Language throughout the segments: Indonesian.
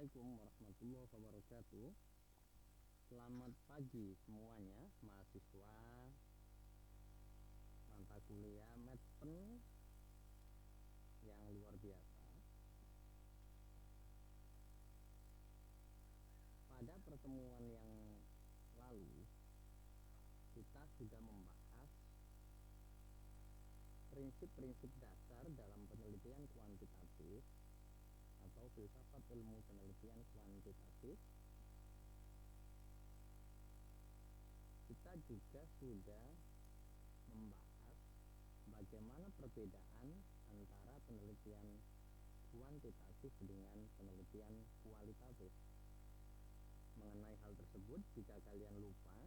Assalamualaikum warahmatullahi wabarakatuh. Selamat pagi semuanya, mahasiswa mata kuliah Medpen yang luar biasa. Pada pertemuan yang lalu kita sudah membahas prinsip-prinsip dasar dalam penelitian kuantitatif atau filsafat ilmu penelitian kuantitatif. Kita juga sudah membahas bagaimana perbedaan antara penelitian kuantitatif dengan penelitian kualitatif. Mengenai hal tersebut, jika kalian lupa,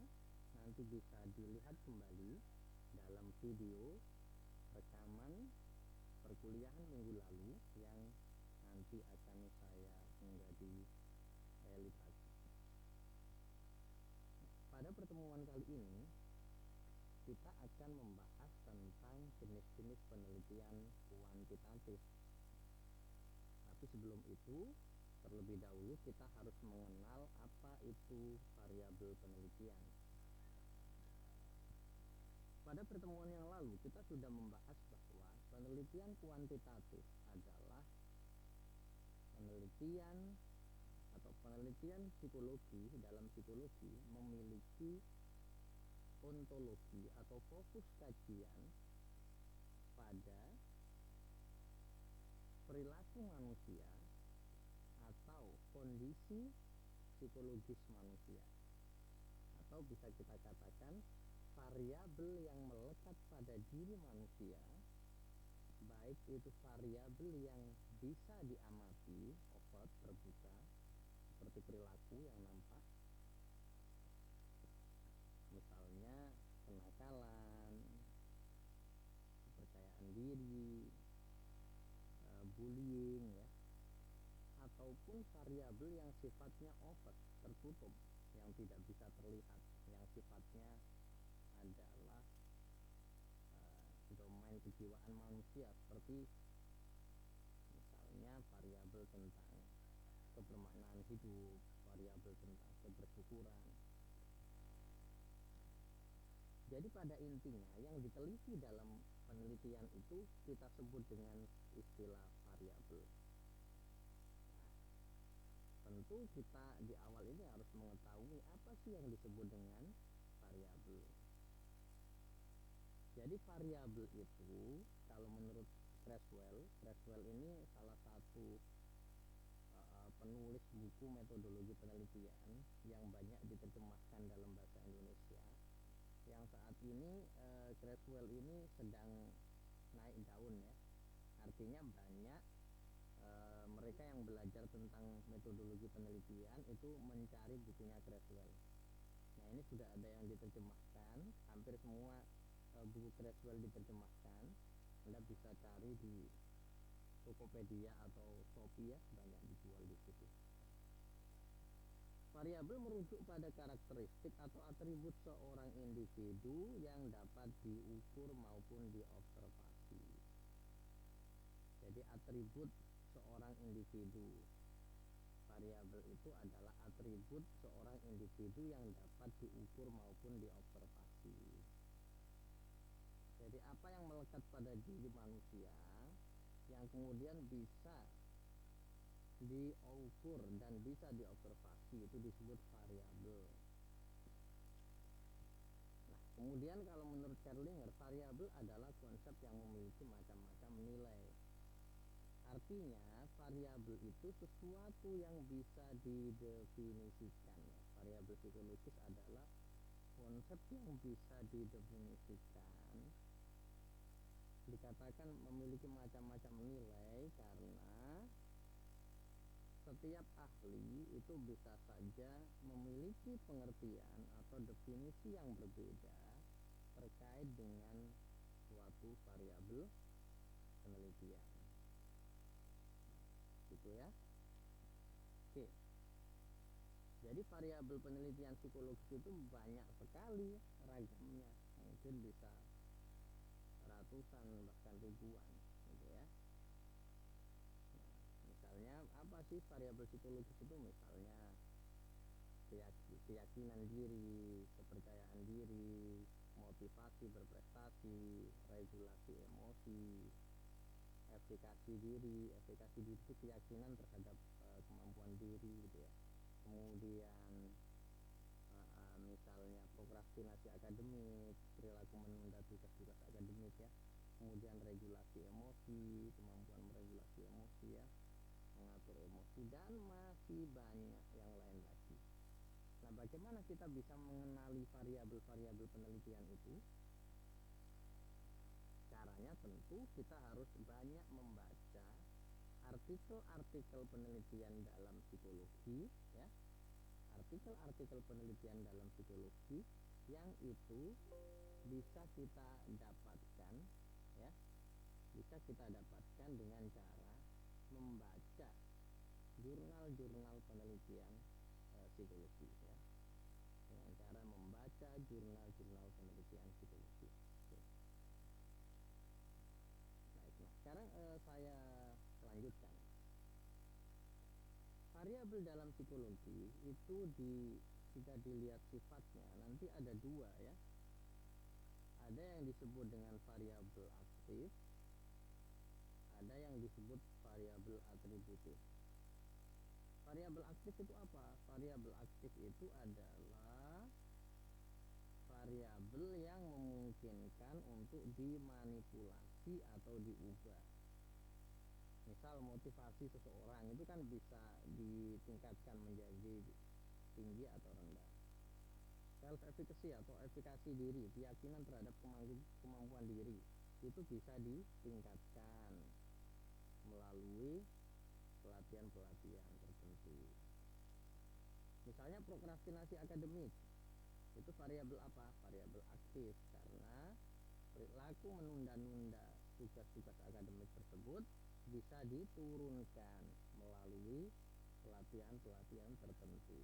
nanti bisa dilihat kembali dalam video rekaman perkuliahan minggu lalu yang nanti akan saya unggah di Elitasi. Pada pertemuan kali ini kita akan membahas tentang jenis-jenis penelitian kuantitatif. Tapi sebelum itu, terlebih dahulu kita harus mengenal apa itu variabel penelitian. Pada pertemuan yang lalu kita sudah membahas bahwa penelitian kuantitatif adalah penelitian atau penelitian psikologi. Dalam psikologi memiliki ontologi atau fokus kajian pada perilaku manusia atau kondisi psikologis manusia, atau bisa kita katakan variabel yang melekat pada diri manusia, baik itu variabel yang bisa diamati, observed, terbuka, seperti perilaku yang nampak, misalnya kenakalan, kepercayaan diri, bullying, ya, ataupun variabel yang sifatnya overt, tertutup, yang tidak bisa terlihat, yang sifatnya adalah domain kejiwaan manusia, seperti misalnya variabel tentang kebermaknaan hidup, variabel tentang kebersyukuran. Jadi pada intinya yang diteliti dalam penelitian itu kita sebut dengan istilah variabel. Tentu kita di awal ini harus mengetahui apa sih yang disebut dengan variabel. Jadi variabel itu kalau menurut Creswell ini salah satu penulis buku metodologi penelitian yang banyak diterjemahkan dalam bahasa Indonesia. Yang saat ini Creswell ini sedang naik daun, ya. Artinya banyak mereka yang belajar tentang metodologi penelitian itu mencari bukunya Creswell. Nah, ini sudah ada yang diterjemahkan, hampir semua buku Creswell diterjemahkan. Anda bisa cari di Tokopedia atau Shopee, ya, banyak dijual di situ. Variabel merujuk pada karakteristik atau atribut seorang individu yang dapat diukur maupun diobservasi. Jadi atribut seorang individu, variabel itu adalah atribut seorang individu yang dapat diukur maupun diobservasi. Jadi apa yang melekat pada diri manusia yang kemudian bisa diukur dan bisa diobservasi itu disebut variabel. Nah, kemudian kalau menurut Kerlinger, variabel adalah konsep yang memiliki macam-macam nilai. Artinya variabel itu sesuatu yang bisa didefinisikan. Variabel psikologis adalah konsep yang bisa didefinisikan. Dikatakan memiliki macam-macam nilai karena setiap ahli itu bisa saja memiliki pengertian atau definisi yang berbeda terkait dengan suatu variabel penelitian. Gitu, ya. Oke. Jadi variabel penelitian psikologis itu banyak sekali ragamnya, mungkin bisa ratusan bahkan ribuan, gitu, ya. Nah, misalnya apa sih variabel psikologis itu? Misalnya keyakinan diri, kepercayaan diri, motivasi berprestasi, regulasi emosi, efikasi diri. Efikasi diri itu keyakinan terhadap kemampuan diri gitu ya. Kemudian misalnya prokrastinasi akademik, perilaku menunda tugas-tugas akademik ya. Kemudian regulasi emosi, kemampuan meregulasi emosi ya, mengatur emosi, dan masih banyak yang lain lagi. Nah, bagaimana kita bisa mengenali variabel-variabel penelitian itu? Caranya tentu kita harus banyak membaca artikel-artikel penelitian dalam psikologi ya, artikel-artikel penelitian dalam psikologi yang itu bisa kita dapatkan ya, bisa kita dapatkan dengan cara membaca jurnal-jurnal penelitian psikologi ya, dengan cara membaca jurnal-jurnal penelitian psikologi. Oke. Baik, nah sekarang saya lanjutkan. Variabel dalam psikologi itu jika dilihat sifatnya nanti ada dua ya. Ada yang disebut dengan variabel aktif, ada yang disebut variabel atributif. Variabel aktif itu apa? Variabel aktif itu adalah variabel yang memungkinkan untuk dimanipulasi atau diubah. Misal motivasi seseorang itu kan bisa ditingkatkan menjadi tinggi atau rendah. Self efficacy atau efikasi diri, keyakinan terhadap kemampuan diri itu bisa ditingkatkan melalui pelatihan-pelatihan tertentu. Misalnya prokrastinasi akademik itu variabel apa? Variabel aktif, karena perilaku menunda-nunda tugas-tugas akademik tersebut bisa diturunkan melalui pelatihan-pelatihan tertentu.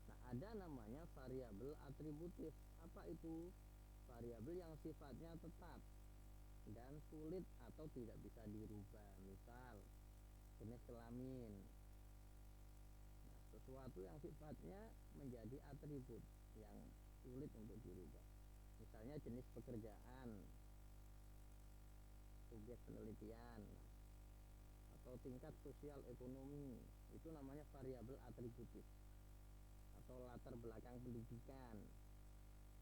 Nah, ada namanya variabel atributif. Apa itu? Variabel yang sifatnya tetap dan sulit atau tidak bisa dirubah. Misal jenis kelamin. Nah, sesuatu yang sifatnya menjadi atribut yang sulit untuk dirubah. Misalnya jenis pekerjaan, subjek penelitian, atau tingkat sosial ekonomi, itu namanya variabel atributif. Atau latar belakang pendidikan,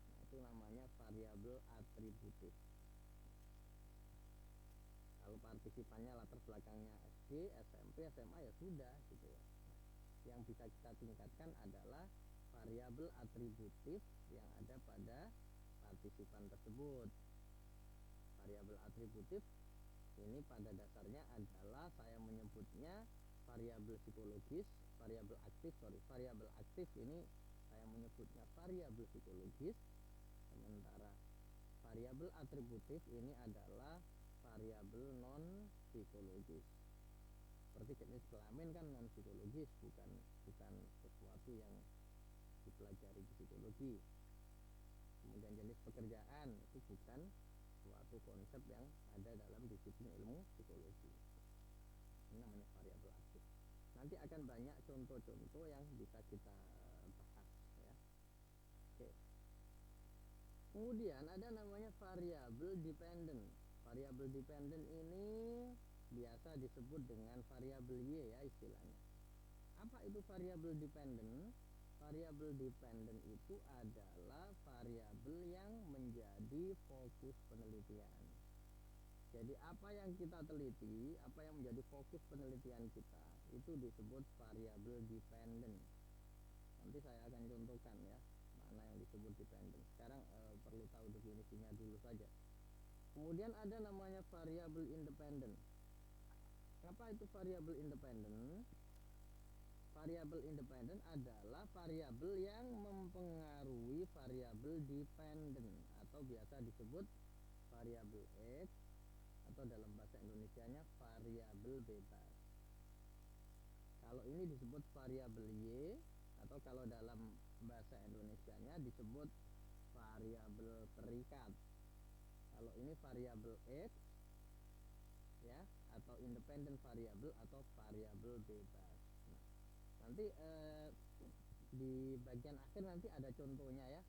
nah, itu namanya variabel atributif. Kalau partisipannya latar belakangnya SD, SMP, SMA ya sudah gitu ya. Nah, yang bisa kita tingkatkan adalah variabel atributif yang ada pada partisipan tersebut. Variabel atributif ini pada dasarnya adalah saya menyebutnya variabel psikologis, variabel aktif ini saya menyebutnya variabel psikologis, sementara variabel atributif ini adalah variabel non psikologis. Seperti jenis kelamin kan non psikologis, bukan sesuatu yang dipelajari di psikologi. Kemudian jenis pekerjaan itu bukan suatu konsep yang ada dalam disiplin ilmu psikologi. Ini namanya variabel aktif. Nanti akan banyak contoh-contoh yang bisa kita bahas ya. Oke. Kemudian ada namanya variabel dependent. Variabel dependent ini biasa disebut dengan variabel Y ya istilahnya. Apa itu variabel dependent? Variabel dependent itu adalah variabel yang menjadi fokus penelitian. Jadi apa yang kita teliti, apa yang menjadi fokus penelitian kita, itu disebut variabel dependent. Nanti saya akan contohkan ya, mana yang disebut dependent. Sekarang perlu tahu definisinya dulu saja. Kemudian ada namanya variabel independent. Apa itu variabel independent? Variabel independen adalah variabel yang mempengaruhi variabel dependent atau biasa disebut variabel X atau dalam bahasa Indonesianya variabel bebas. Kalau ini disebut variabel Y atau kalau dalam bahasa Indonesianya disebut variabel terikat. Kalau ini variabel X ya, atau independent variabel atau variabel bebas. Nanti di bagian akhir nanti ada contohnya ya,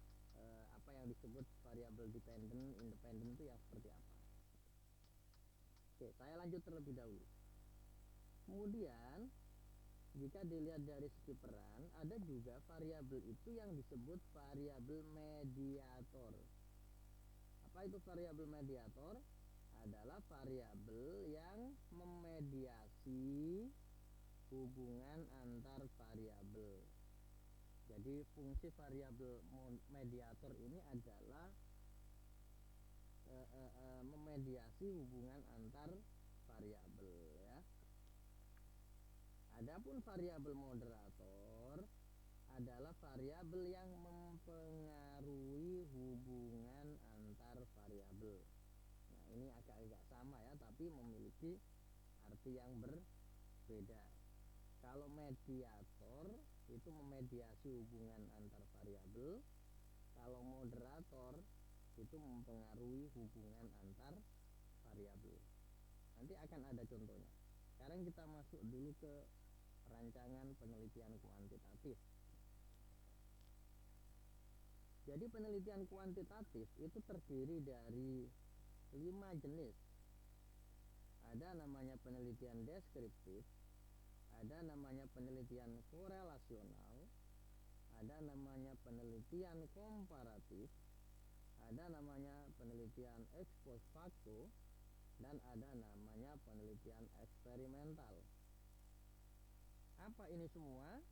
apa yang disebut variabel dependent, independent itu yang seperti apa. Oke, saya lanjut terlebih dahulu. Kemudian jika dilihat dari segi peran, ada juga variabel itu yang disebut variabel mediator. Apa itu variabel mediator? Adalah variabel yang memediasi hubungan antar variabel. Jadi fungsi variabel mediator ini adalah memediasi hubungan antar variabel ya. Adapun variabel moderator adalah variabel yang mempengaruhi hubungan antar variabel. Nah, ini agak-agak sama ya, tapi memiliki arti yang berbeda. Kalau mediator itu memediasi hubungan antar variabel, kalau moderator itu mempengaruhi hubungan antar variabel. Nanti akan ada contohnya. Sekarang kita masuk dulu ke rancangan penelitian kuantitatif. Jadi penelitian kuantitatif itu terdiri dari 5 jenis. Ada namanya penelitian deskriptif, ada namanya penelitian korelasional, ada namanya penelitian komparatif, ada namanya penelitian ex post facto, dan ada namanya penelitian eksperimental. Apa ini semua?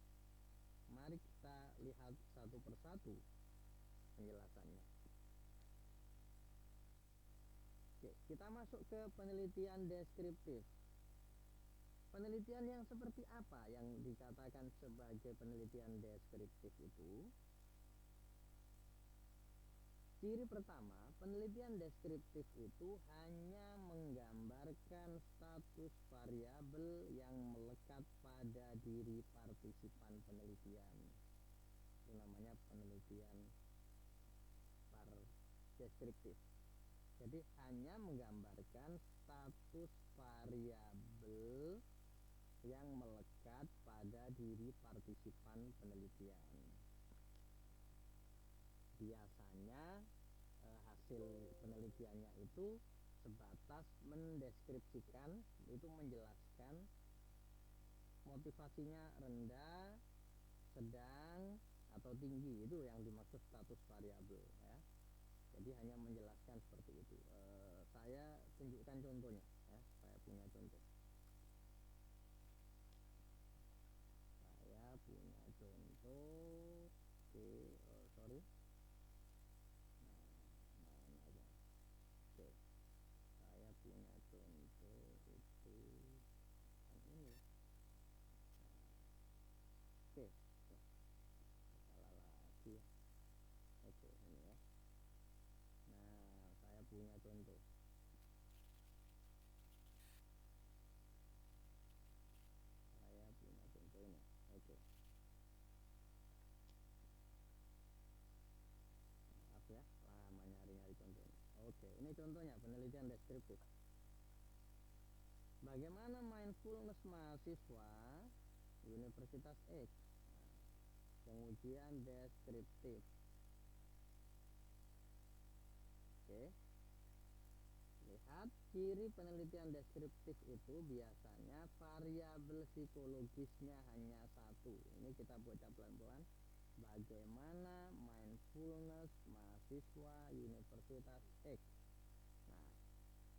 Mari kita lihat satu persatu penjelasannya. Oke, kita masuk ke penelitian deskriptif. Penelitian yang seperti apa yang dikatakan sebagai penelitian deskriptif itu? Ciri pertama, penelitian deskriptif itu hanya menggambarkan status variabel yang melekat pada diri partisipan penelitian. Itu namanya penelitian deskriptif. Jadi hanya menggambarkan status variabel yang melekat pada diri partisipan penelitian. Biasanya hasil penelitiannya itu sebatas mendeskripsikan, itu menjelaskan motivasinya rendah, sedang, atau tinggi, itu yang dimaksud status variabel ya. Jadi hanya menjelaskan seperti itu. Saya tunjukkan contohnya ya. Saya punya contoh. Oke, sorry. Oke, saya punya contoh itu yang ini. Oke, salah lagi ya. Oke, ini ya. Nah, saya punya contoh. Ini. Oke. Maaf ya, lama nyari-nyari contohnya. Oke, ini contohnya penelitian deskriptif. Bagaimana mindfulness mahasiswa Universitas X? Pengujian deskriptif. Oke. Lihat, ciri penelitian deskriptif itu biasanya variabel psikologisnya hanya satu. Ini kita baca pelan-pelan. Bagaimana mindfulness mahasiswa Universitas X. Nah,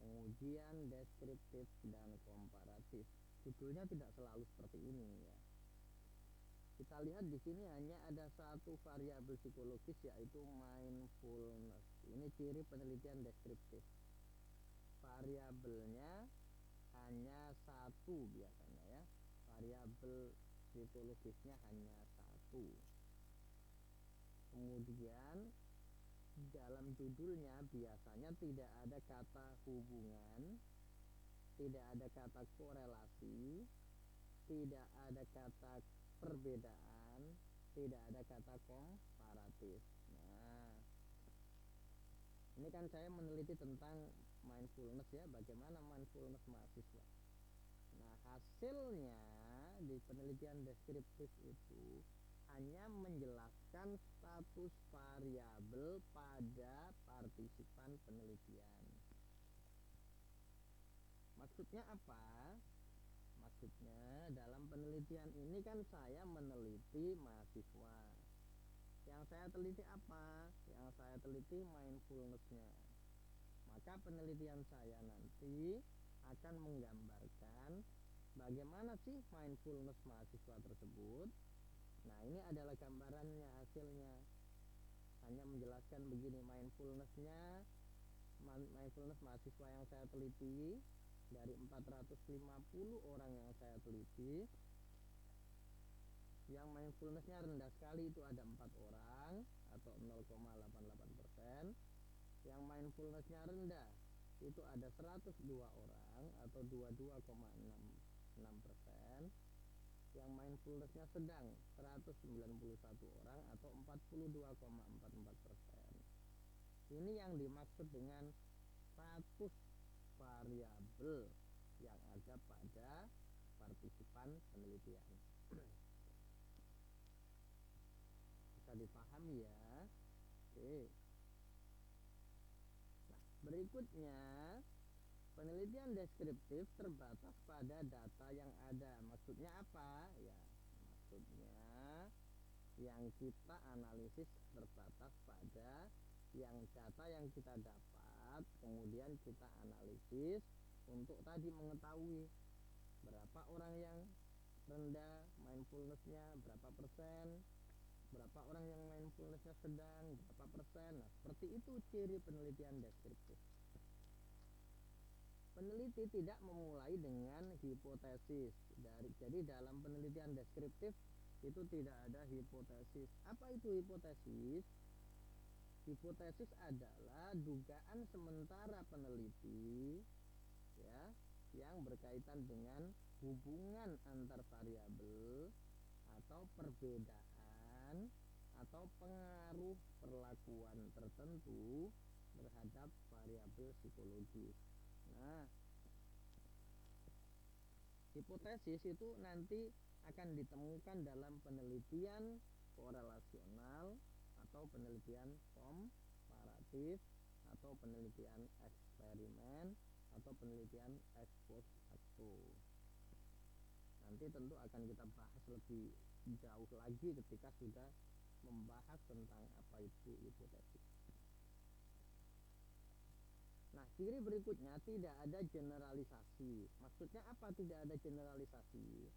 pengujian deskriptif dan komparatif. Judulnya tidak selalu seperti ini ya. Kita lihat di sini hanya ada satu variabel psikologis, yaitu mindfulness. Ini ciri penelitian deskriptif. Variabelnya hanya satu biasanya ya. Variabel psikologisnya hanya satu. Kemudian dalam judulnya biasanya tidak ada kata hubungan, tidak ada kata korelasi, tidak ada kata perbedaan, tidak ada kata komparatif. Nah, ini kan saya meneliti tentang mindfulness ya, bagaimana mindfulness mahasiswa. Nah, hasilnya di penelitian deskriptif itu hanya menjelaskan status variabel pada partisipan penelitian. Maksudnya apa? Maksudnya dalam penelitian ini kan saya meneliti mahasiswa. Yang saya teliti apa? Yang saya teliti mindfulness-nya. Maka penelitian saya nanti akan menggambarkan bagaimana sih mindfulness mahasiswa tersebut. Nah, ini adalah gambarannya, hasilnya. Hanya menjelaskan begini, mindfulness mahasiswa yang saya teliti dari 450 orang yang saya teliti, yang mindfulness-nya rendah sekali itu ada 4 orang atau 0,88%. Yang mindfulness-nya rendah itu ada 102 orang atau 22,66%. Yang mindfulness-nya sedang 191 orang atau 42,44%. Ini yang dimaksud dengan status variabel yang ada pada partisipan penelitian. Bisa dipahami ya? Oke. Nah, berikutnya, penelitian deskriptif terbatas pada data yang ada. Maksudnya apa? Ya, maksudnya yang kita analisis terbatas pada yang data yang kita dapat, kemudian kita analisis untuk tadi mengetahui berapa orang yang rendah mindfulness-nya, berapa persen, berapa orang yang mindfulness-nya sedang, berapa persen. Nah, seperti itu ciri penelitian deskriptif. Peneliti tidak memulai dengan hipotesis. Jadi dalam penelitian deskriptif itu tidak ada hipotesis. Apa itu hipotesis? Hipotesis adalah dugaan sementara peneliti, ya, yang berkaitan dengan hubungan antar variabel atau perbedaan atau pengaruh perlakuan tertentu terhadap variabel psikologis. Nah, hipotesis itu nanti akan ditemukan dalam penelitian korelasional atau penelitian komparatif atau penelitian eksperimen atau penelitian ex post facto. Nanti tentu akan kita bahas lebih jauh lagi ketika sudah membahas tentang apa itu hipotesis. Nah, ciri berikutnya tidak ada generalisasi. Maksudnya apa tidak ada generalisasi?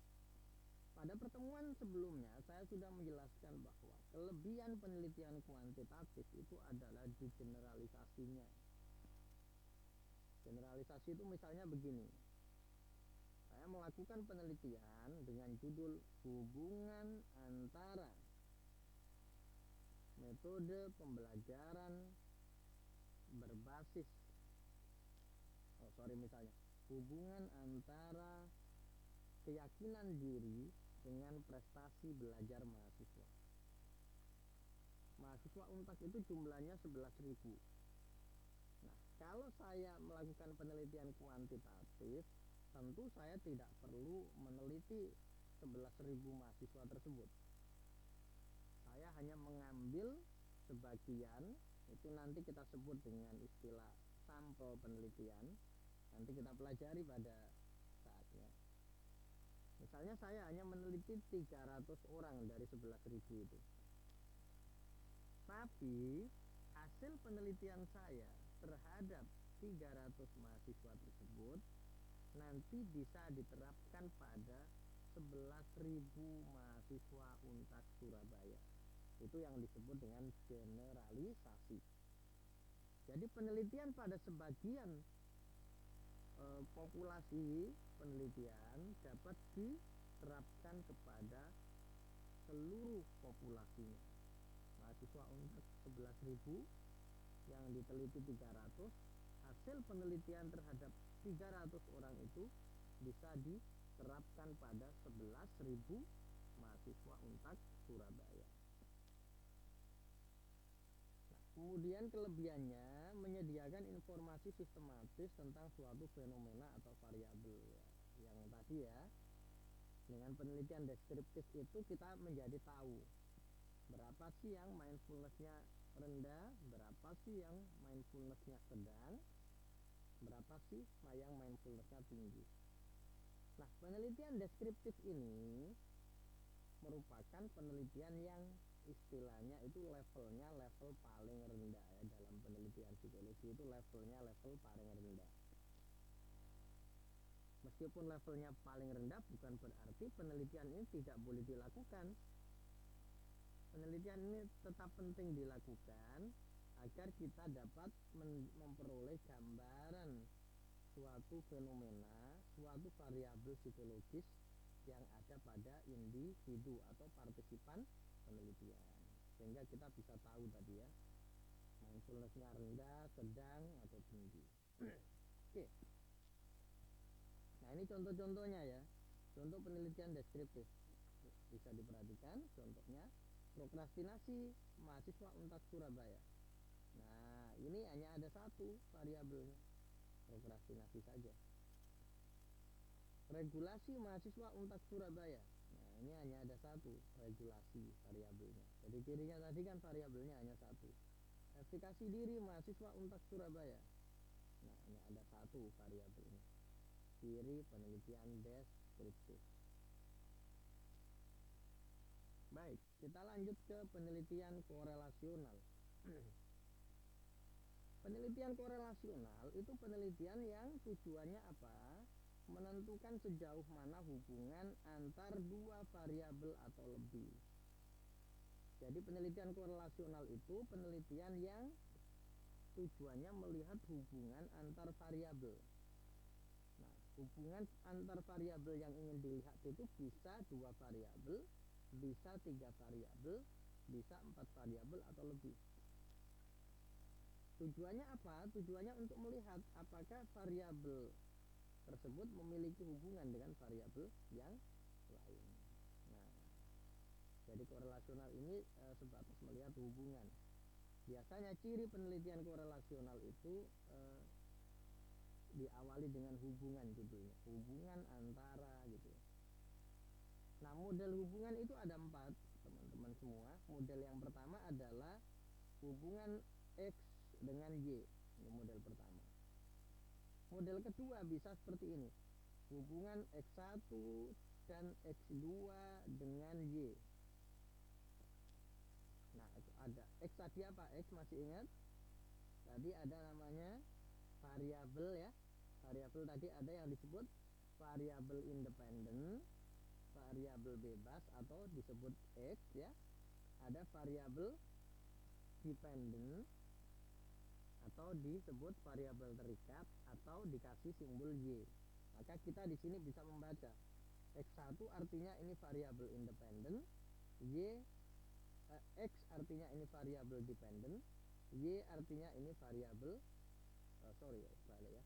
Pada pertemuan sebelumnya saya sudah menjelaskan bahwa kelebihan penelitian kuantitatif itu adalah di generalisasinya. Generalisasi itu misalnya begini. Saya melakukan penelitian dengan judul hubungan antara metode pembelajaran berbasis misalnya hubungan antara keyakinan diri dengan prestasi belajar mahasiswa. Mahasiswa Unpad itu jumlahnya 11.000. Nah, kalau saya melakukan penelitian kuantitatif, tentu saya tidak perlu meneliti 11.000 mahasiswa tersebut. Saya hanya mengambil sebagian, itu nanti kita sebut dengan istilah sampel penelitian. Nanti kita pelajari pada saatnya. Misalnya saya hanya meneliti 300 orang dari 11.000 itu. Tapi hasil penelitian saya terhadap 300 mahasiswa tersebut nanti bisa diterapkan pada 11.000 mahasiswa Unpad Surabaya. Itu yang disebut dengan generalisasi. Jadi penelitian pada sebagian populasi penelitian dapat diterapkan kepada seluruh populasinya. Mahasiswa Unpad 11.000 yang diteliti 300, hasil penelitian terhadap 300 orang itu bisa diterapkan pada 11.000 mahasiswa Unpad Surabaya. Kemudian kelebihannya menyediakan informasi sistematis tentang suatu fenomena atau variabel, yang tadi ya. Dengan penelitian deskriptif itu kita menjadi tahu berapa sih yang mindfulness-nya rendah, berapa sih yang mindfulness-nya sedang, berapa sih yang mindfulness-nya tinggi. Nah, penelitian deskriptif ini merupakan penelitian yang istilahnya itu levelnya level paling rendah ya. Dalam penelitian psikologi itu levelnya level paling rendah. Meskipun levelnya paling rendah bukan berarti penelitian ini tidak boleh dilakukan. Penelitian ini tetap penting dilakukan agar kita dapat memperoleh gambaran suatu fenomena, suatu variabel psikologis yang ada pada individu atau partisipan penelitian, sehingga kita bisa tahu tadi ya, mindfulness-nya rendah, sedang, atau tinggi. Oke. Nah, ini contoh-contohnya ya, contoh penelitian deskriptif. Bisa diperhatikan contohnya prokrastinasi mahasiswa Untas Surabaya. Nah, ini hanya ada satu variabelnya, prokrastinasi saja. Regulasi mahasiswa Untas Surabaya. Nah, ini hanya ada satu, regulasi variabelnya. Jadi cirinya tadi kan variabelnya hanya satu. Efikasi diri mahasiswa Untas Surabaya. Nah, ini ada satu variabelnya. Ciri penelitian deskriptif. Baik, kita lanjut ke penelitian korelasional. Penelitian korelasional itu penelitian yang tujuannya apa? Menentukan sejauh mana hubungan antar dua variabel atau lebih. Jadi penelitian korelasional itu penelitian yang tujuannya melihat hubungan antar variabel. Nah, hubungan antar variabel yang ingin dilihat itu bisa dua variabel, bisa tiga variabel, bisa 4 variabel atau lebih. Tujuannya apa? Tujuannya untuk melihat apakah variabel tersebut memiliki hubungan dengan variabel yang lain. Nah, jadi korelasional ini sebatas melihat hubungan. Biasanya ciri penelitian korelasional itu diawali dengan hubungan judulnya, hubungan antara gitu. Nah, model hubungan itu ada 4, teman-teman semua. Model yang pertama adalah hubungan X dengan Y. Ini model pertama. Model kedua bisa seperti ini, hubungan X1 dan X2 dengan Y. Nah, itu ada X tadi apa? X masih ingat? Tadi ada namanya variabel ya. Variabel tadi ada yang disebut variabel independen, variabel bebas atau disebut X ya. Ada variabel dependen atau disebut variabel terikat atau dikasih simbol Y. Maka kita di sini bisa membaca X1 artinya ini variabel independen, X artinya ini variabel dependen, Y artinya ini variabel balik ya.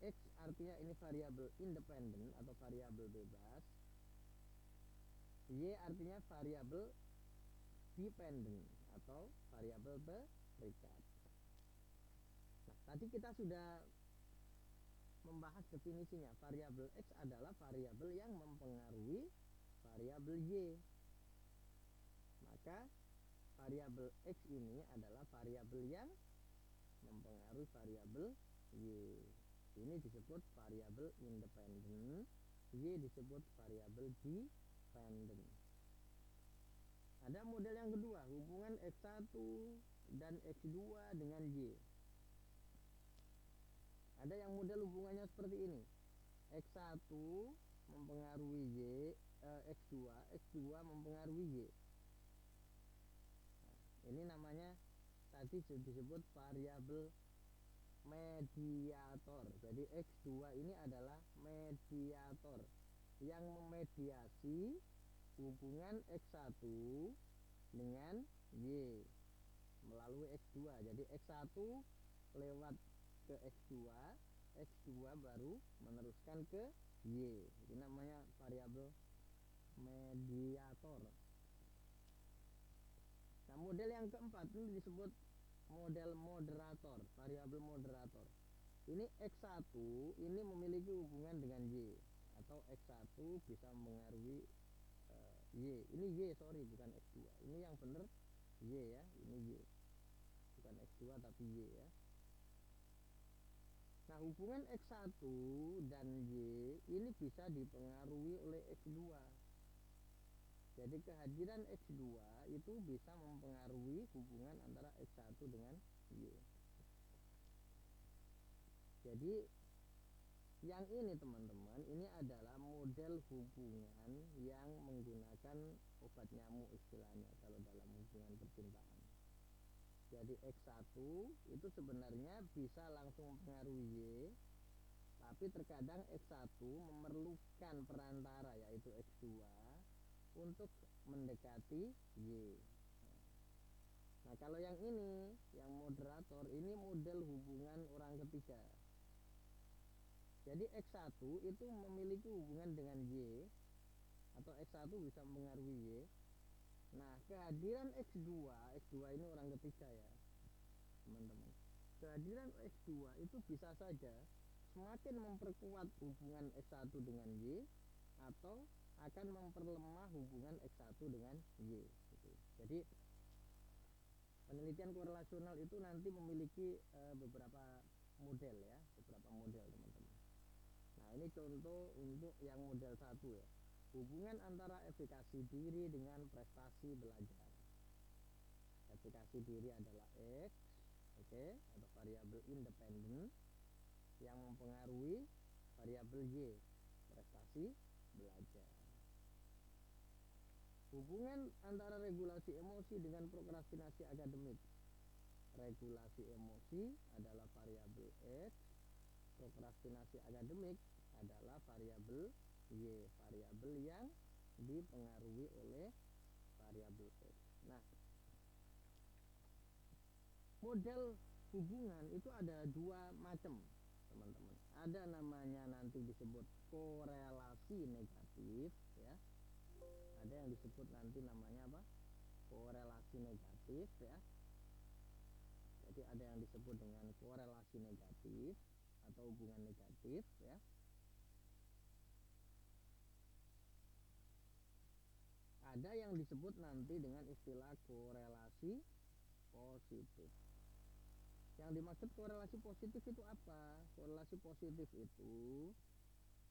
X artinya ini variabel independen atau variabel bebas, Y artinya variabel dependen atau variabel terikat. Nah, tadi kita sudah membahas definisinya. Variabel X adalah variabel yang mempengaruhi variabel Y. Maka variabel X ini adalah variabel yang mempengaruhi variabel Y. Ini disebut variabel independen, Y disebut variabel dependen. Ada model yang kedua, hubungan X1 dan X2 dengan Y. Ada yang model hubungannya seperti ini, X1 mempengaruhi Y, X2 mempengaruhi Y. Nah, ini namanya tadi disebut variabel mediator. Jadi X2 ini adalah mediator yang memediasi hubungan X1 dengan Y melalui X2. Jadi X1 lewat ke X2, X2 baru meneruskan ke Y. Ini namanya variabel mediator. Nah, model yang keempat ini disebut model moderator, variabel moderator. Ini X1 ini memiliki hubungan dengan Y. atau X1 bisa mempengaruhi Y. Ini Y, sorry, bukan X2. Ini yang benar Y ya, ini Y. Bukan X2 tapi Y ya. Nah, hubungan X1 dan Y ini bisa dipengaruhi oleh X2. Jadi kehadiran X2 itu bisa mempengaruhi hubungan antara X1 dengan Y. Jadi yang ini teman-teman, ini adalah model hubungan yang menggunakan obat nyamuk istilahnya kalau dalam hubungan percintaan. Jadi X1 itu sebenarnya bisa langsung mempengaruhi Y, tapi terkadang X1 memerlukan perantara yaitu X2 untuk mendekati Y. Nah, kalau yang ini, yang moderator, ini model hubungan orang ketiga. Jadi X1 itu memiliki hubungan dengan Y, atau X1 bisa mempengaruhi Y. Nah, kehadiran X2, X2 ini orang ketiga ya teman-teman. Kehadiran X2 itu bisa saja semakin memperkuat hubungan X1 dengan Y, atau akan memperlemah hubungan X1 dengan Y gitu. Jadi penelitian korelasional itu nanti memiliki beberapa model ya, beberapa model teman-teman. Nah, ini contoh untuk yang model 1 ya. Hubungan antara efikasi diri dengan prestasi belajar. Efikasi diri adalah X, oke, atau variabel independen yang mempengaruhi variabel Y, prestasi belajar. Hubungan antara regulasi emosi dengan prokrastinasi akademik. Regulasi emosi adalah variabel X, prokrastinasi akademik adalah variabel Y, variabel yang dipengaruhi oleh variabel X. Nah, model hubungan itu ada dua macam teman-teman. Ada namanya nanti disebut korelasi negatif ya. Ada yang disebut nanti namanya apa? Korelasi negatif ya. Jadi ada yang disebut dengan korelasi negatif atau hubungan negatif ya. Ada yang disebut nanti dengan istilah korelasi positif. Yang dimaksud korelasi positif itu apa? Korelasi positif itu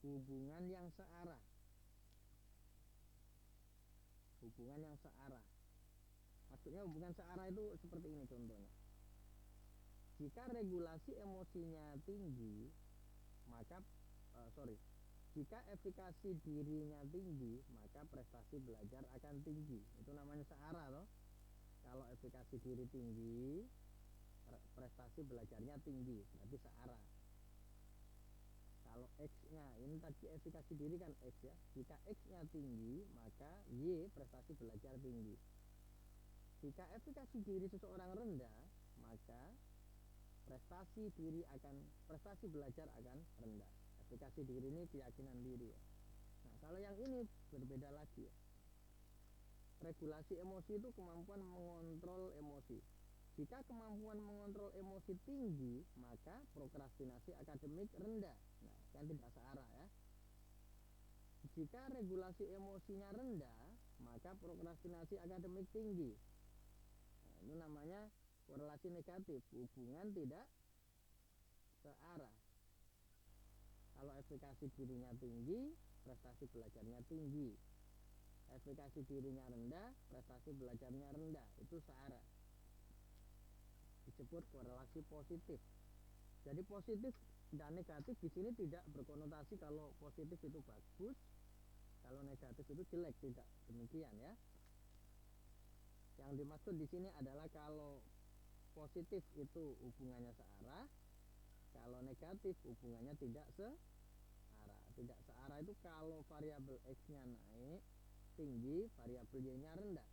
hubungan yang searah. Hubungan yang searah. Maksudnya hubungan searah itu seperti ini contohnya. Jika regulasi emosinya tinggi, maka jika efikasi dirinya tinggi, maka prestasi belajar akan tinggi. Itu namanya searah loh. Kalau efikasi diri tinggi, prestasi belajarnya tinggi, berarti searah. Kalau X-nya, ini tadi efikasi diri kan X ya. Jika X-nya tinggi, maka Y, prestasi belajar tinggi. Jika efikasi diri seseorang rendah, maka prestasi belajar akan rendah. Efikasi diri ini keyakinan diri ya. Nah, kalau yang ini berbeda lagi ya. Regulasi emosi itu kemampuan mengontrol emosi. Jika kemampuan mengontrol emosi tinggi, maka prokrastinasi akademik rendah. Nah, kan tidak searah ya. Jika regulasi emosinya rendah, maka prokrastinasi akademik tinggi. Nah, itu namanya korelasi negatif, hubungan tidak searah. Kalau efikasi dirinya tinggi, prestasi belajarnya tinggi. Efikasi dirinya rendah, prestasi belajarnya rendah. Itu searah. Disebut korelasi positif. Jadi positif dan negatif di sini tidak berkonotasi kalau positif itu bagus, kalau negatif itu jelek, tidak demikian ya. Yang dimaksud di sini adalah kalau positif itu hubungannya searah, kalau negatif hubungannya tidak searah. Tidak searah itu kalau variabel X-nya naik tinggi, variabel Y-nya rendah.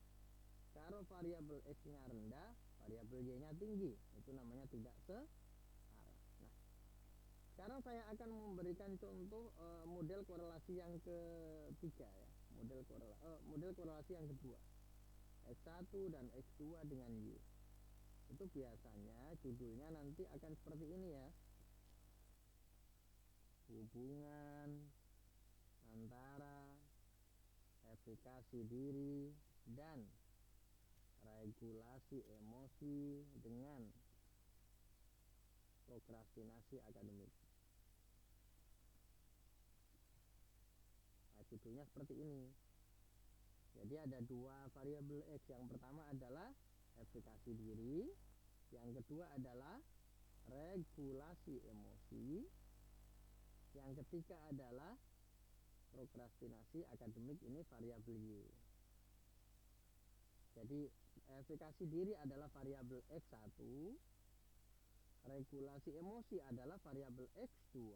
Kalau variabel X-nya rendah, variabel Y-nya tinggi. Itu namanya tidak searah. Nah, sekarang saya akan memberikan contoh model korelasi yang ketiga ya. Model korelasi yang kedua. X1 dan X2 dengan Y. Itu biasanya judulnya nanti akan seperti ini ya. Hubungan antara efikasi diri dan regulasi emosi dengan prokrastinasi akademik. Nah, judulnya seperti ini. Jadi ada dua variabel X. Yang pertama adalah efikasi diri, yang kedua adalah regulasi emosi, yang ketiga adalah prokrastinasi akademik, ini variabel Y. Jadi efikasi diri adalah variabel X1, regulasi emosi adalah variabel X2,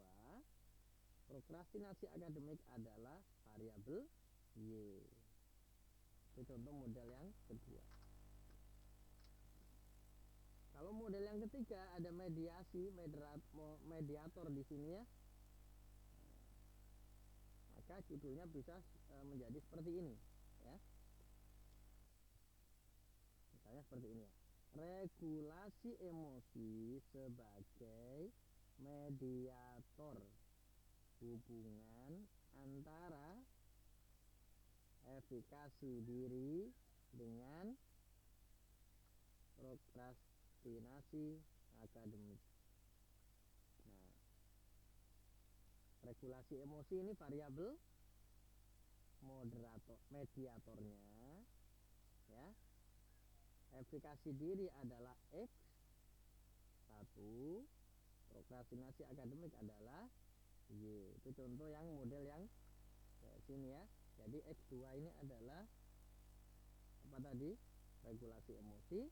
prokrastinasi akademik adalah variabel Y. Itu contoh model yang kedua. Kalau model yang ketiga ada mediasi, mediator di sini ya. Maka judulnya bisa menjadi seperti ini ya. Misalnya seperti ini ya. Regulasi emosi sebagai mediator hubungan antara efikasi diri dengan prokrastinasi akademik. Nah, regulasi emosi ini variabel mediatornya ya. Efikasi diri adalah X1, prokrastinasi akademik adalah Y. Itu contoh yang model yang sini ya. Jadi X2 ini adalah apa tadi? Regulasi emosi.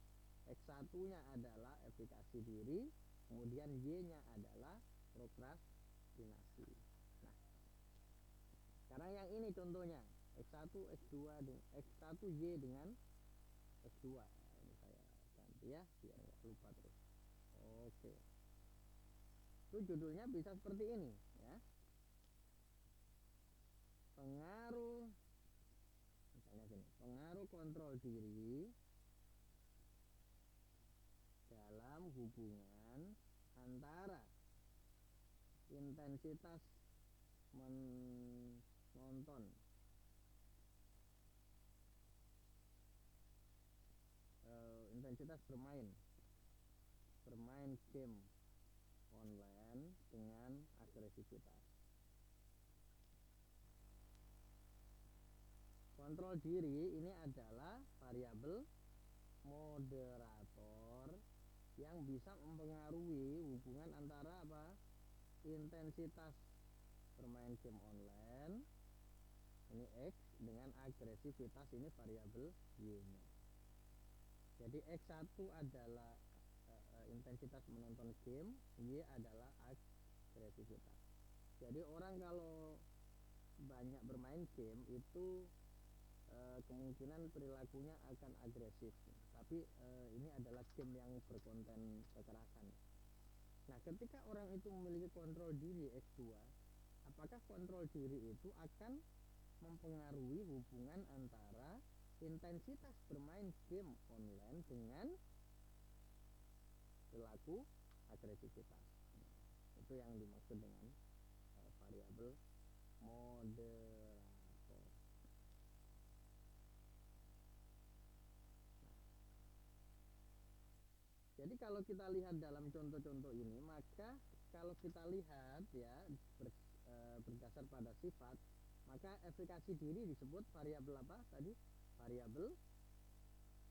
X1 nya adalah efikasi diri, kemudian Y nya adalah prokrastinasi. Nah, sekarang yang ini contohnya X1 X2 X1Y dengan X2. Ini saya ganti ya biar nggak lupa terus. Oke, itu judulnya bisa seperti ini ya. Pengaruh, misalnya gini, pengaruh kontrol diri dalam hubungan antara intensitas menonton intensitas bermain game online dengan agresivitas. Kontrol diri ini adalah variabel moderator yang bisa mempengaruhi hubungan antara apa? Intensitas bermain game online ini X dengan agresivitas ini variabel Y-nya. Jadi X1 adalah intensitas menonton game, Y adalah agresivitas. Jadi orang kalau banyak bermain game itu kemungkinan perilakunya akan agresif. Tapi ini adalah game yang berkonten kekerasan. Nah, ketika orang itu memiliki kontrol diri X2, apakah kontrol diri itu akan mempengaruhi hubungan antara intensitas bermain game online dengan perilaku agresivitas. Nah, itu yang dimaksud dengan variabel moderator. Nah, jadi kalau kita lihat dalam contoh-contoh ini, maka kalau kita lihat ya berdasar pada sifat, maka efikasi diri disebut variabel apa tadi? Variabel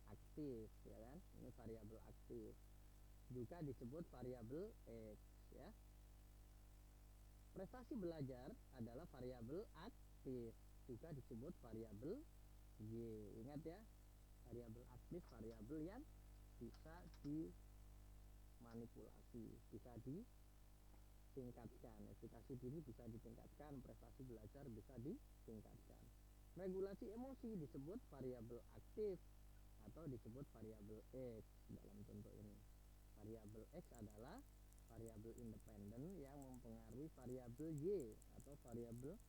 aktif ya kan? Ini variabel aktif. Juga disebut variabel X ya. Prestasi belajar adalah variabel aktif, juga disebut variabel Y. Ingat ya, variabel aktif variabel yang bisa dimanipulasi, bisa ditingkatkan. Efikasi diri bisa ditingkatkan, prestasi belajar bisa ditingkatkan. Regulasi emosi disebut variabel aktif atau disebut variabel X dalam contoh ini. Variabel X adalah variabel independen yang mempengaruhi variabel Y atau variabel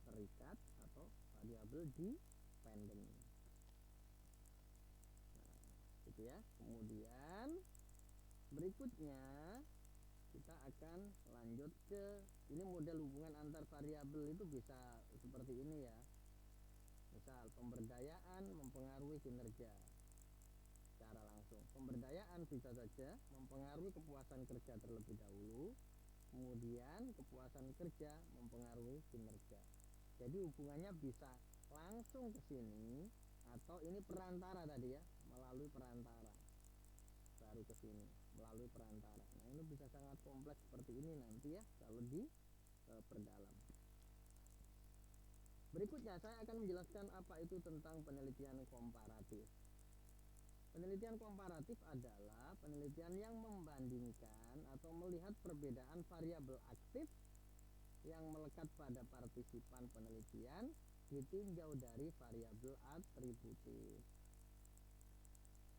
terikat atau variabel dependen. Nah, gitu ya. Kemudian berikutnya kita akan lanjut ke ini, model hubungan antar variabel itu bisa seperti ini ya. Misal pemberdayaan mempengaruhi kinerja secara langsung. Pemberdayaan bisa saja mempengaruhi kepuasan kerja terlebih dahulu, kemudian kepuasan kerja mempengaruhi kinerja. Jadi hubungannya bisa langsung ke sini atau ini perantara tadi ya, melalui perantara baru ke sini melalui perantara. Nah ini bisa sangat kompleks seperti ini nanti ya kalau perdalam. Berikutnya saya akan menjelaskan apa itu tentang penelitian komparatif. Penelitian komparatif adalah penelitian yang membandingkan atau melihat perbedaan variabel aktif yang melekat pada partisipan penelitian ditinjau dari variabel atributif.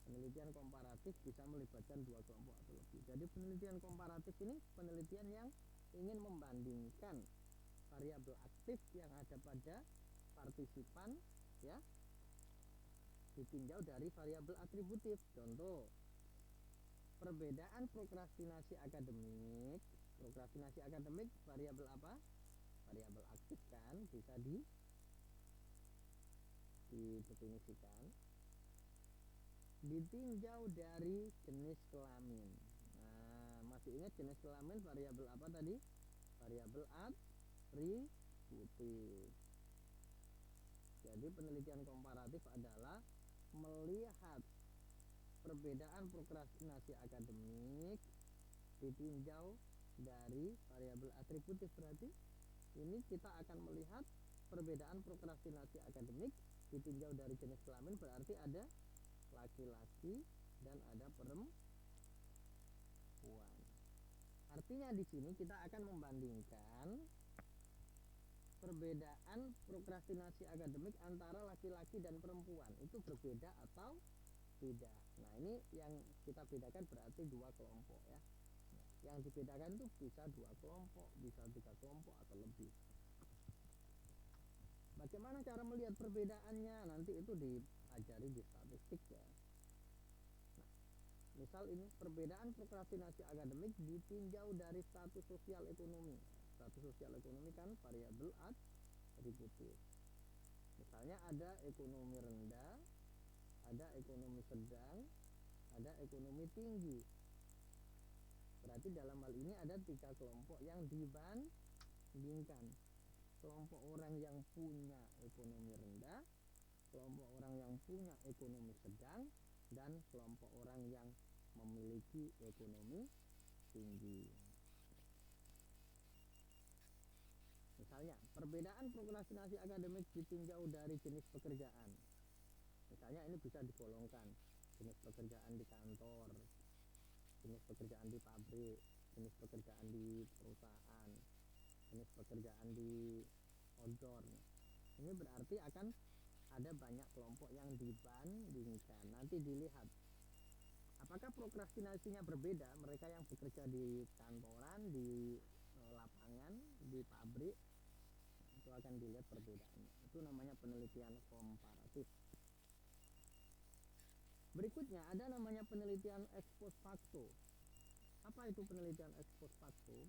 Penelitian komparatif bisa melibatkan dua kelompok atau lebih. Jadi penelitian komparatif ini penelitian yang ingin membandingkan variabel aktif yang ada pada partisipan ya ditinjau dari variabel atributif. Contoh, perbedaan prokrastinasi akademik. Prokrastinasi akademik variabel apa? Variabel aktif kan, bisa didefinisikan. Ditinjau dari jenis kelamin. Nah, masih ingat jenis kelamin variabel apa tadi? Variabel atributif. Jadi penelitian komparatif adalah melihat perbedaan prokrastinasi akademik ditinjau dari variabel atributif. Berarti ini kita akan melihat perbedaan prokrastinasi akademik ditinjau dari jenis kelamin, berarti ada laki-laki dan ada perempuan. Artinya di sini kita akan membandingkan perbedaan prokrastinasi akademik antara laki-laki dan perempuan itu berbeda atau tidak. Nah ini yang kita bedakan berarti dua kelompok ya. Yang dibedakan itu bisa dua kelompok, bisa tiga kelompok atau lebih. Bagaimana cara melihat perbedaannya? Nanti itu diajari di statistik ya. Nah, misal ini perbedaan prokrastinasi akademik ditinjau dari status sosial ekonomi. Status sosial ekonomi kan variabel atributif. Misalnya ada ekonomi rendah, ada ekonomi sedang, ada ekonomi tinggi. Berarti dalam hal ini ada tiga kelompok yang dibandingkan. Kelompok orang yang punya ekonomi rendah, kelompok orang yang punya ekonomi sedang, dan kelompok orang yang memiliki ekonomi tinggi. Misalnya, perbedaan prokrastinasi akademik ditinjau dari jenis pekerjaan. Misalnya ini bisa digolongkan jenis pekerjaan di kantor, jenis pekerjaan di pabrik, jenis pekerjaan di perusahaan, jenis pekerjaan di outdoor. Ini berarti akan ada banyak kelompok yang dibandingkan. Nanti dilihat apakah prokrastinasinya berbeda, mereka yang bekerja di kantoran, di lapangan, di pabrik, itu akan dilihat perbedaannya. Itu namanya penelitian komparatif. Berikutnya ada namanya penelitian ex post facto. Apa itu penelitian ex post facto?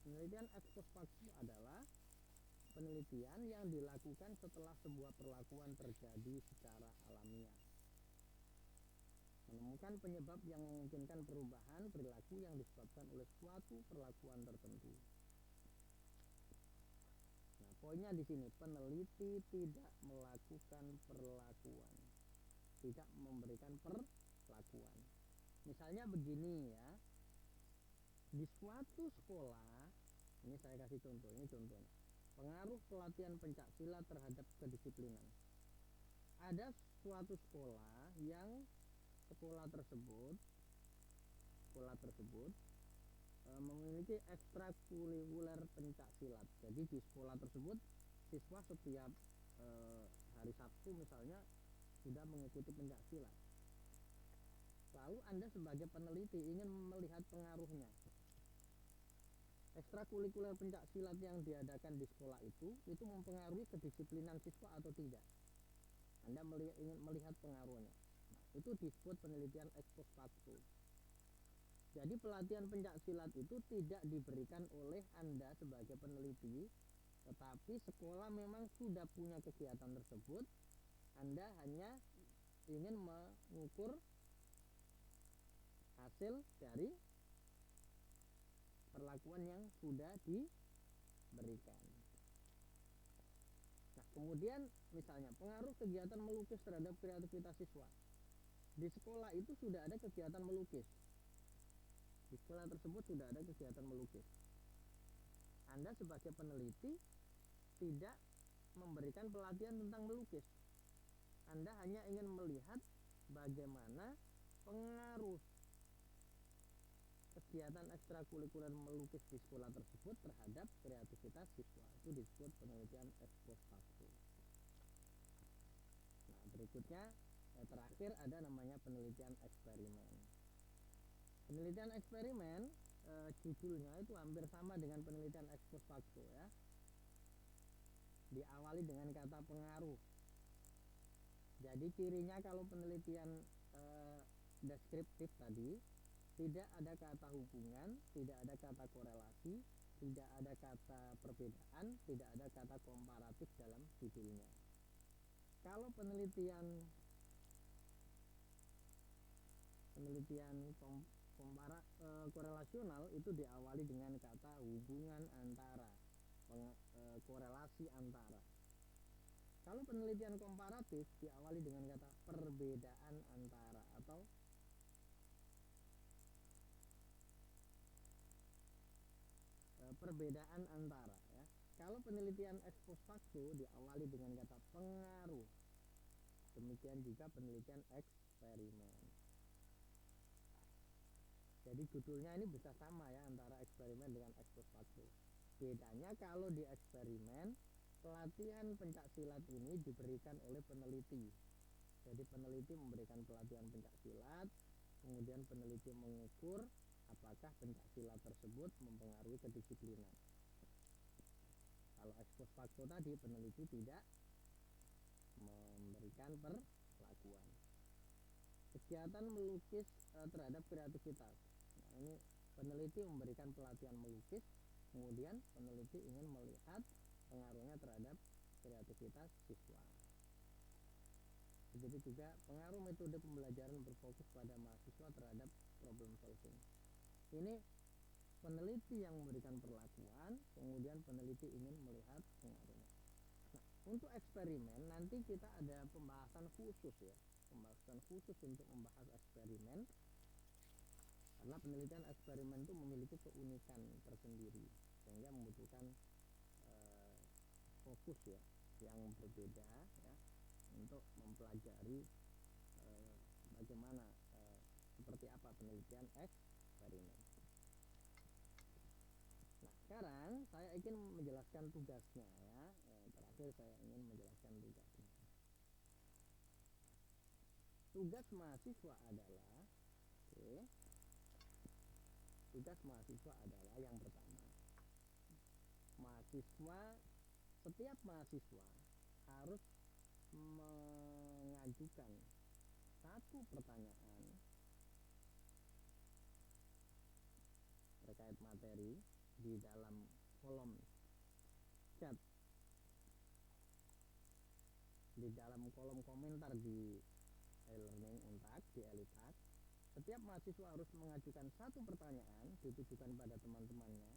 Penelitian ex post facto adalah penelitian yang dilakukan setelah sebuah perlakuan terjadi secara alamiah, menemukan penyebab yang memungkinkan perubahan perilaku yang disebabkan oleh suatu perlakuan tertentu. Nah, poinnya di sini, peneliti tidak melakukan perlakuan, tidak memberikan perlakuan. Misalnya begini ya, di suatu sekolah, ini saya kasih contoh, ini contohnya. Pengaruh pelatihan pencak silat terhadap kedisiplinan. Ada suatu sekolah yang sekolah tersebut memiliki ekstrakurikuler pencak silat. Jadi di sekolah tersebut siswa setiap hari Sabtu misalnya sudah mengikuti pencak silat. Lalu Anda sebagai peneliti ingin melihat pengaruhnya. Ekstrakurikuler pencak silat yang diadakan di sekolah itu mempengaruhi kedisiplinan siswa atau tidak. Anda ingin melihat pengaruhnya. Nah, itu disebut penelitian ex post facto. Jadi pelatihan pencak silat itu tidak diberikan oleh Anda sebagai peneliti, tetapi sekolah memang sudah punya kegiatan tersebut. Anda hanya ingin mengukur hasil dari perlakuan yang sudah diberikan. Nah, kemudian misalnya pengaruh kegiatan melukis terhadap kreativitas siswa. Di sekolah itu sudah ada kegiatan melukis. Di sekolah tersebut sudah ada kegiatan melukis. Anda sebagai peneliti tidak memberikan pelatihan tentang melukis. Anda hanya ingin melihat bagaimana pengaruh kegiatan ekstrakurikuler melukis di sekolah tersebut terhadap kreativitas siswa. Itu disebut penelitian ex post facto. Nah, berikutnya terakhir ada namanya penelitian eksperimen. Penelitian eksperimen judulnya itu hampir sama dengan penelitian ex post facto ya. Diawali dengan kata pengaruh. Jadi cirinya kalau penelitian deskriptif tadi tidak ada kata hubungan, tidak ada kata korelasi, tidak ada kata perbedaan, tidak ada kata komparatif dalam judulnya. Kalau penelitian korelasional itu diawali dengan kata hubungan antara, korelasi antara. Kalau penelitian komparatif diawali dengan kata perbedaan antara atau perbedaan antara ya. Kalau penelitian ex post facto diawali dengan kata pengaruh. Demikian juga penelitian eksperimen. Jadi judulnya ini bisa sama ya antara eksperimen dengan ex post facto. Bedanya kalau di eksperimen pelatihan pencak silat ini diberikan oleh peneliti. Jadi peneliti memberikan pelatihan pencak silat, kemudian peneliti mengukur apakah pencak silat tersebut mempengaruhi kedisiplinan. Kalau ex post facto tadi peneliti tidak memberikan perlakuan. Kegiatan melukis terhadap kreativitas. Nah, ini peneliti memberikan pelatihan melukis, kemudian peneliti ingin melihat pengaruhnya terhadap kreativitas siswa. Begitu juga pengaruh metode pembelajaran berfokus pada mahasiswa terhadap problem solving. Ini peneliti yang memberikan perlakuan, kemudian peneliti ingin melihat pengaruhnya. Nah, untuk eksperimen nanti kita ada pembahasan khusus ya, pembahasan khusus untuk membahas eksperimen, karena penelitian eksperimen itu memiliki keunikan tersendiri sehingga membutuhkan fokus ya yang berbeda ya untuk mempelajari bagaimana seperti apa penelitian eksperimen. Nah, sekarang saya ingin menjelaskan tugasnya ya. Terakhir saya ingin menjelaskan tugasnya. Tugas mahasiswa adalah tugas mahasiswa adalah yang pertama, setiap mahasiswa harus mengajukan satu pertanyaan terkait materi di dalam kolom chat, di dalam kolom komentar di e-learning Untak, di Elitak. Setiap mahasiswa harus mengajukan satu pertanyaan ditujukan pada teman-temannya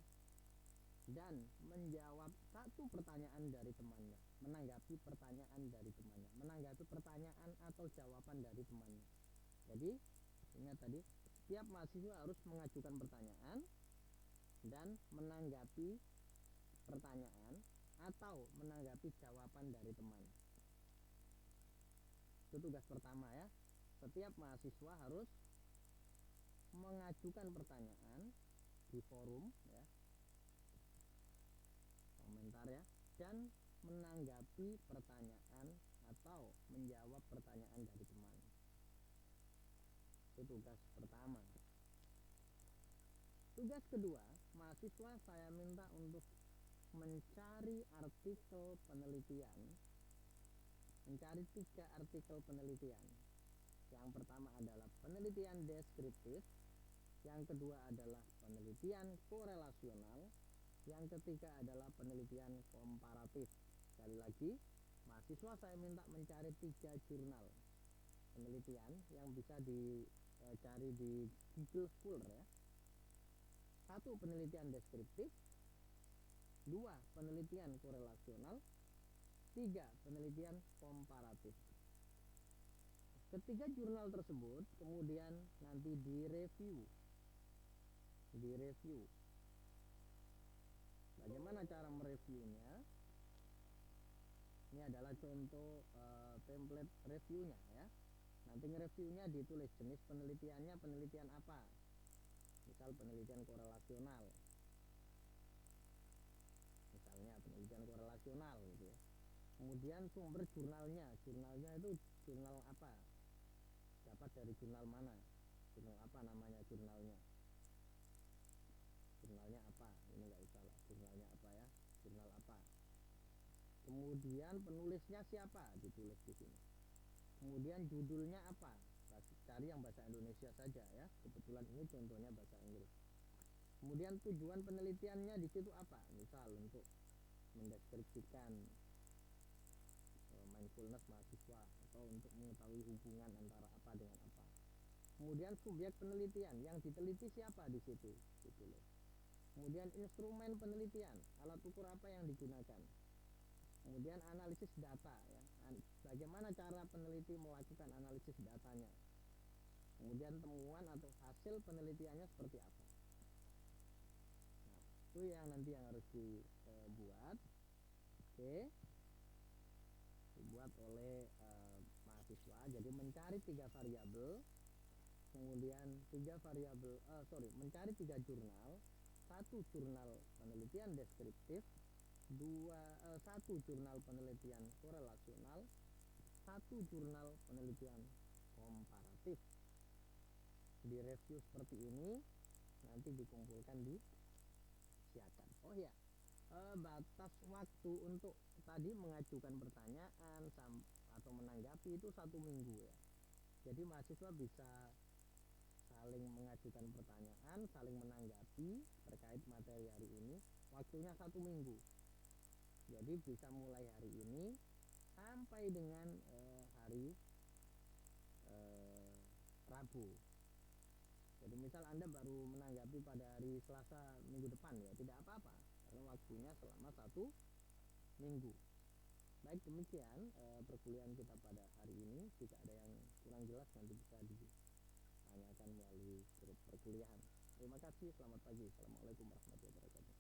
dan menjawab satu pertanyaan dari temannya, menanggapi pertanyaan dari temannya, menanggapi pertanyaan atau jawaban dari temannya. Jadi ingat tadi, setiap mahasiswa harus mengajukan pertanyaan dan menanggapi pertanyaan atau menanggapi jawaban dari teman. Itu tugas pertama ya. Setiap mahasiswa harus mengajukan pertanyaan di forum ya, komentar ya, dan menanggapi pertanyaan atau menjawab pertanyaan dari teman. Itu tugas pertama. Tugas kedua, mahasiswa saya minta untuk mencari artikel penelitian, mencari 3 artikel penelitian. Yang pertama adalah penelitian deskriptif, yang kedua adalah penelitian korelasional, yang ketiga adalah penelitian komparatif. Sekali lagi, mahasiswa saya minta mencari 3 jurnal penelitian yang bisa dicari di Google Scholar ya. 1 penelitian deskriptif, 2 penelitian korelasional, 3 penelitian komparatif. Ketiga jurnal tersebut kemudian nanti direview. Bagaimana cara mereviewnya? Ini adalah contoh template reviewnya ya. Nanti nge-reviewnya ditulis jenis penelitiannya, penelitian apa. Misal penelitian korelasional. Misalnya penelitian korelasional gitu ya. Kemudian sumber jurnalnya itu jurnal apa? Dapat dari jurnal mana? Jurnal apa namanya jurnalnya? Jurnalnya apa? Ini nggak usah lah. Jurnalnya apa ya? Jurnal apa? Kemudian penulisnya siapa? Ditulis di sini. Kemudian judulnya apa? Cari yang bahasa Indonesia saja ya. Kebetulan ini contohnya bahasa Inggris. Kemudian tujuan penelitiannya di situ apa? Misal untuk mendeskripsikan mindfulness mahasiswa atau untuk mengetahui hubungan antara apa dengan apa. Kemudian subjek penelitian, yang diteliti siapa di situ, ditulis. Kemudian instrumen penelitian, alat ukur apa yang digunakan. Kemudian analisis data ya. Bagaimana cara peneliti melakukan analisis datanya. Kemudian temuan atau hasil penelitiannya seperti apa. Nah, itu yang nanti yang harus dibuat. Oke. Dibuat oleh mahasiswa. Jadi mencari 3 variabel, kemudian mencari 3 jurnal, 1 jurnal penelitian deskriptif, 1 jurnal penelitian korelasional, 1 jurnal penelitian komparatif. Di review seperti ini, nanti dikumpulkan di siakan. Oh ya, batas waktu untuk tadi mengajukan pertanyaan atau menanggapi itu 1 minggu ya. Jadi mahasiswa bisa saling mengajukan pertanyaan, saling menanggapi terkait materi hari ini. Waktunya 1 minggu. Jadi bisa mulai hari ini sampai dengan hari Rabu. Jadi misal Anda baru menanggapi pada hari Selasa minggu depan ya, tidak apa-apa karena waktunya selama 1 minggu. Baik, demikian perkuliahan kita pada hari ini. Jika ada yang kurang jelas nanti bisa ditanyakan melalui grup perkuliahan. Terima kasih, selamat pagi. Assalamualaikum warahmatullahi wabarakatuh.